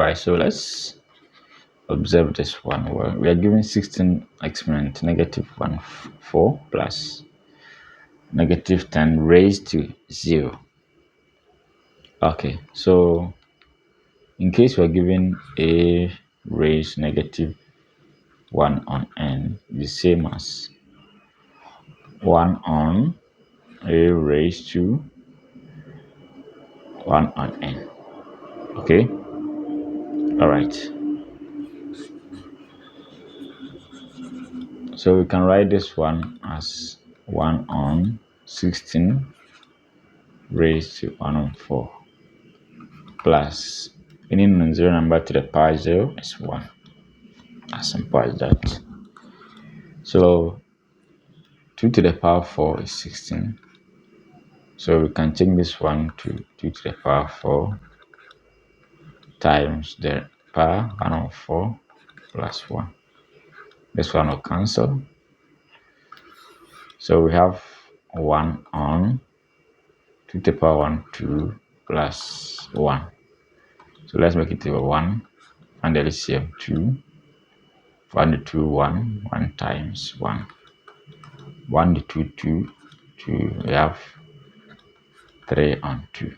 Alright, so let's observe this one. Well, we are given 16 exponent negative 1 4 plus negative 10 raised to 0. Okay, so in case we're given a raised negative 1 on n, the same as 1 on a raised to 1 on n. Okay, all right. So we can write this one as 1 on 16 raised to 1 on 4 plus any non-zero number to the power 0 is 1. As simple as that. So 2 to the power 4 is 16. So we can change this one to 2 to the power 4 times the power 1 on 4 plus 1. This one will cancel. So we have 1 on 2 to the power 1, 2 plus 1. So let's make it a 1 and the LCM 2. 1 to 2, 1, 1 times 1. 1 to 2, 2, 2. We have 3 on 2.